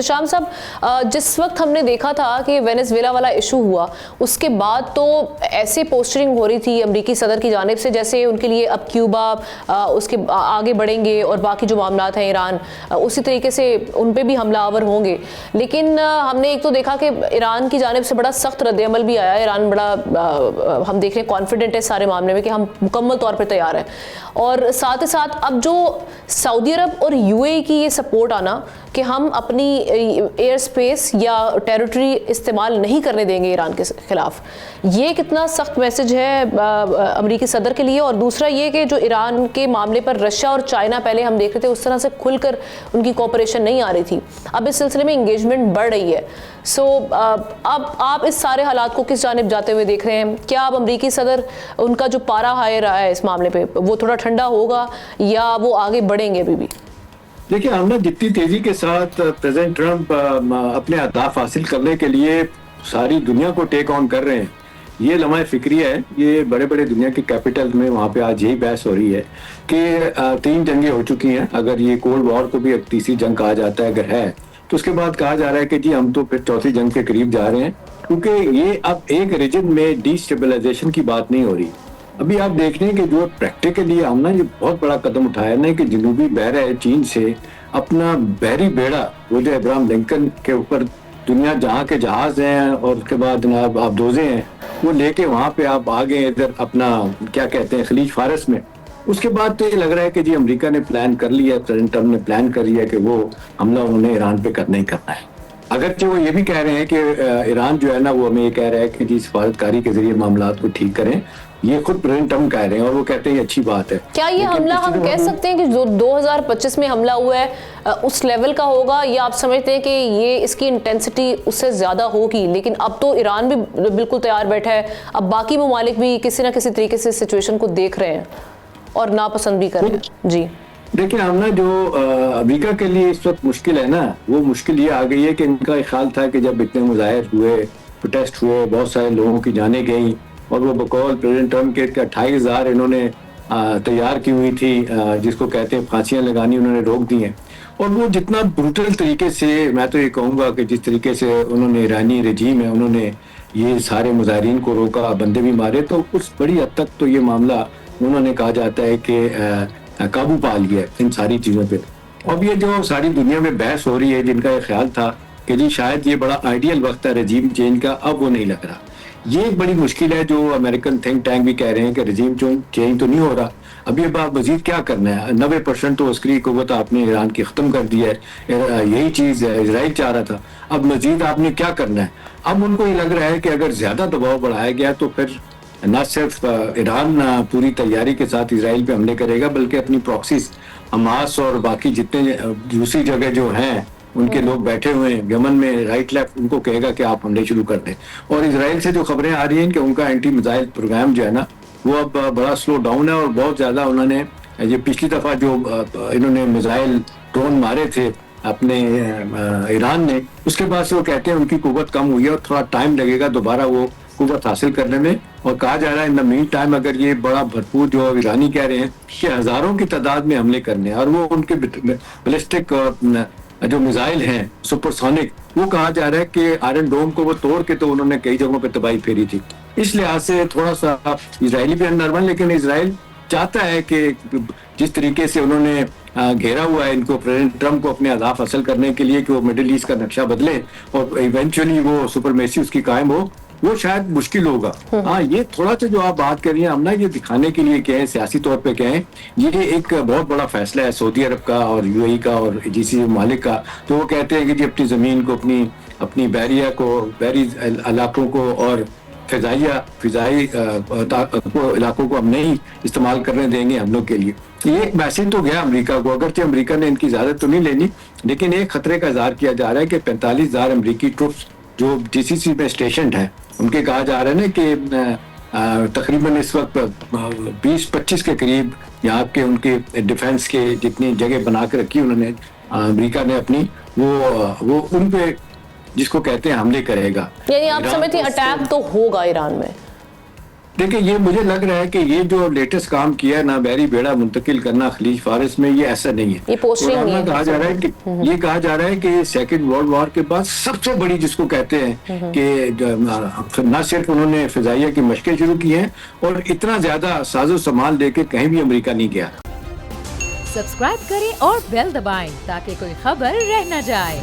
احتشام صاحب، جس وقت ہم نے دیکھا تھا کہ وینیزویلا والا ایشو ہوا اس کے بعد تو ایسے پوسٹرنگ ہو رہی تھی امریکی صدر کی جانب سے جیسے ان کے لیے اب کیوبا اس کے آگے بڑھیں گے اور باقی جو معاملات ہیں ایران اسی طریقے سے ان پہ بھی حملہ آور ہوں گے. لیکن ہم نے ایک تو دیکھا کہ ایران کی جانب سے بڑا سخت رد عمل بھی آیا. ایران بڑا ہم دیکھ رہے ہیں کانفیڈنٹ ہے سارے معاملے میں کہ ہم مکمل طور پر تیار ہیں. اور ساتھ ہی ساتھ اب جو سعودی عرب اور یو اے کی یہ سپورٹ آنا کہ ہم اپنی ایئر سپیس یا ٹیریٹری استعمال نہیں کرنے دیں گے ایران کے خلاف، یہ کتنا سخت میسج ہے امریکی صدر کے لیے. اور دوسرا یہ کہ جو ایران کے معاملے پر رشیا اور چائنا پہلے ہم دیکھ رہے تھے اس طرح سے کھل کر ان کی کوپریشن نہیں آ رہی تھی، اب اس سلسلے میں انگیجمنٹ بڑھ رہی ہے. سو اب آپ اس سارے حالات کو کس جانب جاتے ہوئے دیکھ رہے ہیں؟ کیا اب امریکی صدر ان کا جو پارا ہائی رہا ہے اس معاملے پہ وہ تھوڑا ٹھنڈا ہوگا یا وہ آگے بڑھیں گے ابھی بھی؟ دیکھیں ہم نے جتنی تیزی کے ساتھ پریزیڈنٹ ٹرمپ اپنے اہداف حاصل کرنے کے لیے ساری دنیا کو ٹیک آن کر رہے ہیں، یہ لمحہ فکری ہے. یہ بڑے بڑے دنیا کے کیپٹل میں وہاں پہ آج یہی بحث ہو رہی ہے کہ 3 جنگیں ہو چکی ہیں. اگر یہ کولڈ وار کو بھی ایک تیسری جنگ کہا جاتا ہے اگر ہے تو اس کے بعد کہا جا رہا ہے کہ جی ہم تو پھر چوتھی جنگ کے قریب جا رہے ہیں، کیونکہ یہ اب ایک ریجن میں ڈی اسٹیبلائزیشن کی بات نہیں ہو رہی. ابھی آپ دیکھ رہے ہیں کہ جو پریکٹیکلی ہم نے یہ بہت بڑا قدم اٹھایا نا کہ جنوبی بحر چین سے اپنا بحری بیڑا وہ جو ابراہم لنکن کے اوپر دنیا جہاں کے جہاز ہیں اور اس کے بعد جناب آبدوزیں ہیں وہ لے کے وہاں پہ آپ آگے ادھر اپنا کیا کہتے ہیں خلیج فارس میں. اس کے بعد تو یہ لگ رہا ہے کہ جی امریکہ نے پلان کر لیا، پریزیڈنٹ ٹرمپ نے پلان کر لیا کہ وہ حملہ انہوں نے ایران پہ کرنا ہی کرنا ہے. اگرچہ وہ یہ بھی کہہ رہے ہیں کہ ایران جو ہے نا وہ ہمیں یہ کہہ رہا ہے کہ جی سفارتکاری کے ذریعے معاملات کو ٹھیک کریں، یہ خود پریزیڈنٹ ٹرمپ کہہ رہے ہیں اور وہ کہتے ہیں یہ اچھی بات ہے. کیا یہ حملہ ہم کہہ سکتے ہیں کہ جو 2025 میں حملہ ہوا ہے اس لیول کا ہوگا، یا آپ سمجھتے ہیں کہ یہ اس کی انٹینسٹی اس سے زیادہ ہوگی؟ لیکن اب تو ایران بھی بالکل تیار بیٹھا ہے، اب باقی ممالک بھی کسی نہ کسی طریقے سے سچویشن کو دیکھ رہے ہیں اور ناپسند بھی کر رہے ہیں. جی دیکھیں ہم نا جو امریکہ کے لیے اس وقت مشکل ہے نا وہ مشکل یہ آ گئی ہے کہ ان کا خیال تھا کہ جب اتنے مظاہر ہوئے، پروٹیسٹ ہوئے، بہت سارے لوگوں کی جانیں گئیں اور وہ بقول پریزیڈنٹ ٹرمپ کے 28,000 انہوں نے تیار کی ہوئی تھی جس کو کہتے ہیں پھانسیاں لگانی، انہوں نے روک دی ہیں. اور وہ جتنا بروٹل طریقے سے، میں تو یہ کہوں گا کہ جس طریقے سے انہوں نے ایرانی رجیم ہے انہوں نے یہ سارے مظاہرین کو روکا، بندے بھی مارے، تو اس بڑی حد تک تو یہ معاملہ انہوں نے کہا جاتا ہے کہ قابو پا لیا ہے ان ساری چیزوں پہ. اب یہ جو ساری دنیا میں بحث ہو رہی ہے جن کا یہ خیال تھا کہ جی شاید یہ بڑا آئیڈیل وقت ہے رجیم چینج کا، اب وہ نہیں لگ رہا. یہ ایک بڑی مشکل ہے جو امریکن تھنک ٹینک بھی کہہ رہے ہیں کہ رجیم چینج تو نہیں ہو رہا، اب یہ بات مزید کیا کرنا ہے؟ 90% تو عسکری قوت آپ نے ایران کی ختم کر دی ہے، یہی چیز اسرائیل چاہ رہا تھا، اب مزید آپ نے کیا کرنا ہے؟ اب ان کو یہ لگ رہا ہے کہ اگر زیادہ دباؤ بڑھایا گیا تو پھر نہ صرف ایران پوری تیاری کے ساتھ اسرائیل پہ حملے کرے گا بلکہ اپنی پراکسیز حماس اور باقی جتنے دوسری جگہ جو ہیں ان کے لوگ بیٹھے ہوئے ہیں یمن میں رائٹ لیفٹ، ان کو کہے گا کہ آپ حملے شروع کر دیں. اور اسرائیل سے جو خبریں آ رہی ہیں کہ ان کا اینٹی میزائل پروگرام جو ہے نا وہ اب بڑا سلو ڈاؤن ہے اور بہت زیادہ انہوں نے یہ پچھلی دفعہ جو انہوں نے میزائل ڈرون مارے تھے اپنے ایران نے، اس کے بعد سے وہ کہتے ہیں ان کی قوت کم ہوئی ہے اور تھوڑا ٹائم لگے گا دوبارہ وہ قوت حاصل کرنے میں. اور کہا جا رہا ہے ان دا مین ٹائم اگر یہ بڑا بھرپور جو ایرانی کہہ رہے ہیں کہ ہزاروں کی تعداد میں حملے کرنے ہیں اور وہ ان کے بیلسٹک جو میزائل ہیں سپر سونک، وہ کہا جا رہا ہے کہ آئرن ڈوم کو وہ توڑ کے تو انہوں نے کئی جگہوں پہ تباہی پھیری تھی. اس لحاظ سے تھوڑا سا اسرائیلی بھی نرمل، لیکن اسرائیل چاہتا ہے کہ جس طریقے سے انہوں نے گھیرا ہوا ہے ان کو پریزیڈنٹ ٹرمپ کو اپنے اہداف حاصل کرنے کے لیے کہ وہ مڈل ایسٹ کا نقشہ بدلے اور ایونچولی وہ سپرمیسی اس کی قائم ہو، وہ شاید مشکل ہوگا. ہاں یہ تھوڑا سا جو آپ بات کر رہی ہیں ہم نا یہ دکھانے کے لیے کہیں سیاسی طور پہ کہیں یہ ایک بہت بڑا فیصلہ ہے سعودی عرب کا اور یو اے کا اور جی سی ممالک کا. تو وہ کہتے ہیں کہ جی اپنی زمین کو اپنی بحریہ کو، بحری علاقوں کو اور فضائی علاقوں کو ہم نہیں استعمال کرنے دیں گے حملوں کے لیے. یہ ایک میسج تو گیا امریکہ کو، اگرچہ امریکہ نے ان کی اجازت تو نہیں لینی، لیکن ایک خطرے کا اظہار کیا جا رہا ہے کہ 45,000 امریکی ٹروپس جو جی سی سی میں اسٹیشنڈ ہیں ان کے کہا جا رہا ہے نا کہ تقریباً اس وقت 20-25 کے قریب یہاں کے ان کے ڈیفنس کے جتنی جگہ بنا کے رکھی انہوں نے امریکہ نے اپنی وہ ان پہ جس کو کہتے ہیں حملے کرے گا. یعنی آپ سمجھتے ہیں اٹیک تو ہوگا ایران میں؟ دیکھیں یہ مجھے لگ رہا ہے کہ یہ جو لیٹسٹ کام کیا ہے نا بحری بیڑا منتقل کرنا خلیج فارس میں، یہ ایسا نہیں ہے. یہ پوسٹنگ نہیں ہے. کہا جا رہا ہے کہ یہ کہا جا رہا ہے کہ سیکنڈ ورلڈ وار کے بعد سب سے بڑی جس کو کہتے ہیں کہ نہ صرف انہوں نے فضائیہ کی مشقیں شروع کی ہیں اور اتنا زیادہ ساز و سامان لے کے کہیں بھی امریکہ نہیں گیا. سبسکرائب کریں اور بیل دبائیں تاکہ کوئی خبر رہ نہ جائے.